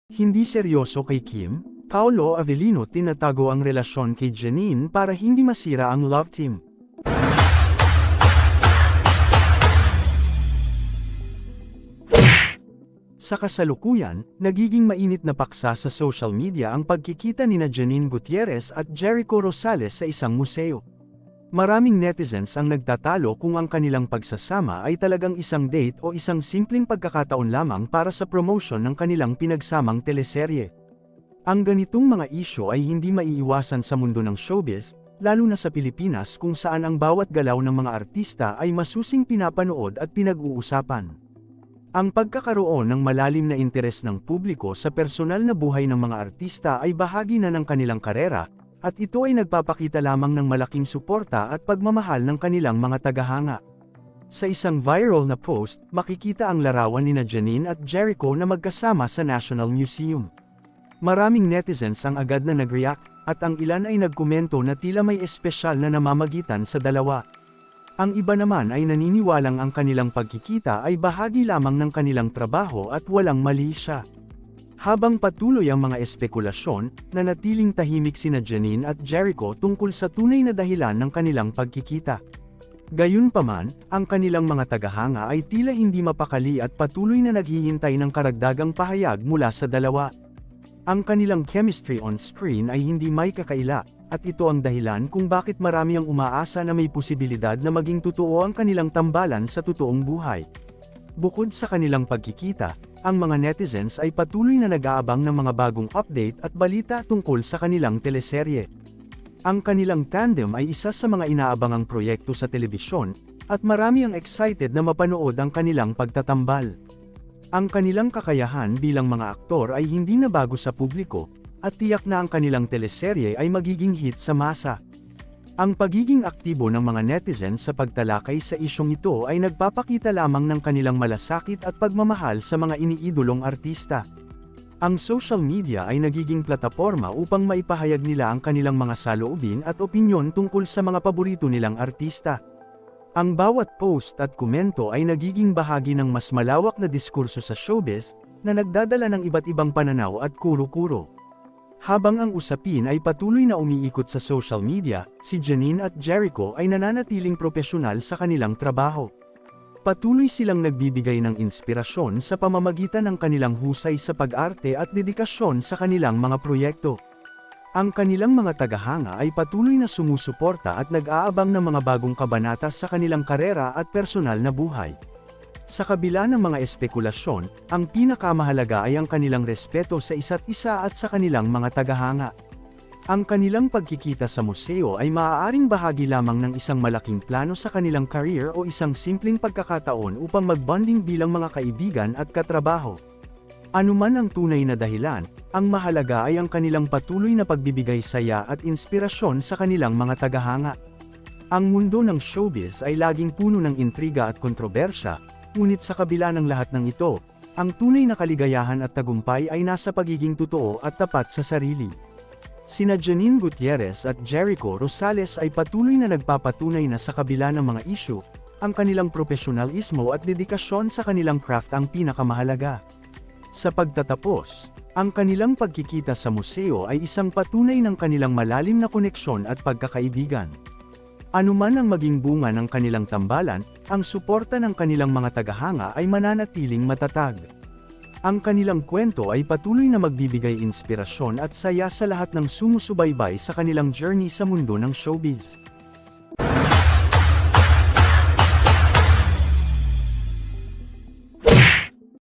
Hindi seryoso kay Kim, Paolo Avellino tinatago ang relasyon kay Janine para hindi masira ang love team. Sa kasalukuyan, nagiging mainit na paksa sa social media ang pagkikita nina Janine Gutierrez at Jericho Rosales sa isang museo. Maraming netizens ang nagtatalo kung ang kanilang pagsasama ay talagang isang date o isang simpleng pagkakataon lamang para sa promotion ng kanilang pinagsamang teleserye. Ang ganitong mga isyu ay hindi maiiwasan sa mundo ng showbiz, lalo na sa Pilipinas kung saan ang bawat galaw ng mga artista ay masusing pinapanood at pinag-uusapan. Ang pagkakaroon ng malalim na interes ng publiko sa personal na buhay ng mga artista ay bahagi na ng kanilang karera, at ito ay nagpapakita lamang ng malaking suporta at pagmamahal ng kanilang mga tagahanga. Sa isang viral na post, makikita ang larawan nina Janine at Jericho na magkasama sa National Museum. Maraming netizens ang agad na nag-react, at ang ilan ay nagkomento na tila may espesyal na namamagitan sa dalawa. Ang iba naman ay naniniwalang ang kanilang pagkikita ay bahagi lamang ng kanilang trabaho at walang mali siya. Habang patuloy ang mga espekulasyon, nanatiling tahimik sina Janine at Jericho tungkol sa tunay na dahilan ng kanilang pagkikita. Gayunpaman, ang kanilang mga tagahanga ay tila hindi mapakali at patuloy na naghihintay ng karagdagang pahayag mula sa dalawa. Ang kanilang chemistry on screen ay hindi may kakaila, at ito ang dahilan kung bakit marami ang umaasa na may posibilidad na maging totoo ang kanilang tambalan sa totoong buhay. Bukod sa kanilang pagkikita, ang mga netizens ay patuloy na nag-aabang ng mga bagong update at balita tungkol sa kanilang teleserye. Ang kanilang tandem ay isa sa mga inaabangang proyekto sa telebisyon, at marami ang excited na mapanood ang kanilang pagtatambal. Ang kanilang kakayahan bilang mga aktor ay hindi na bago sa publiko, at tiyak na ang kanilang teleserye ay magiging hit sa masa. Ang pagiging aktibo ng mga netizens sa pagtalakay sa isyong ito ay nagpapakita lamang ng kanilang malasakit at pagmamahal sa mga iniidolong artista. Ang social media ay nagiging plataporma upang maipahayag nila ang kanilang mga saloobin at opinyon tungkol sa mga paborito nilang artista. Ang bawat post at komento ay nagiging bahagi ng mas malawak na diskurso sa showbiz, na nagdadala ng iba't ibang pananaw at kuro-kuro. Habang ang usapin ay patuloy na umiikot sa social media, si Janine at Jericho ay nananatiling propesyonal sa kanilang trabaho. Patuloy silang nagbibigay ng inspirasyon sa pamamagitan ng kanilang husay sa pag-arte at dedikasyon sa kanilang mga proyekto. Ang kanilang mga tagahanga ay patuloy na sumusuporta at nag-aabang ng mga bagong kabanata sa kanilang karera at personal na buhay. Sa kabila ng mga espekulasyon, ang pinakamahalaga ay ang kanilang respeto sa isa't isa at sa kanilang mga tagahanga. Ang kanilang pagkikita sa museo ay maaaring bahagi lamang ng isang malaking plano sa kanilang career o isang simpleng pagkakataon upang mag-bonding bilang mga kaibigan at katrabaho. Anuman ang tunay na dahilan, ang mahalaga ay ang kanilang patuloy na pagbibigay saya at inspirasyon sa kanilang mga tagahanga. Ang mundo ng showbiz ay laging puno ng intriga at kontrobersya, ngunit sa kabila ng lahat ng ito, ang tunay na kaligayahan at tagumpay ay nasa pagiging totoo at tapat sa sarili. Sina Janine Gutierrez at Jericho Rosales ay patuloy na nagpapatunay na sa kabila ng mga isyu, ang kanilang profesionalismo at dedikasyon sa kanilang craft ang pinakamahalaga. Sa pagtatapos, ang kanilang pagkikita sa museo ay isang patunay ng kanilang malalim na koneksyon at pagkakaibigan. Anuman ang maging bunga ng kanilang tambalan, ang suporta ng kanilang mga tagahanga ay mananatiling matatag. Ang kanilang kwento ay patuloy na magbibigay inspirasyon at saya sa lahat ng sumusubaybay sa kanilang journey sa mundo ng showbiz.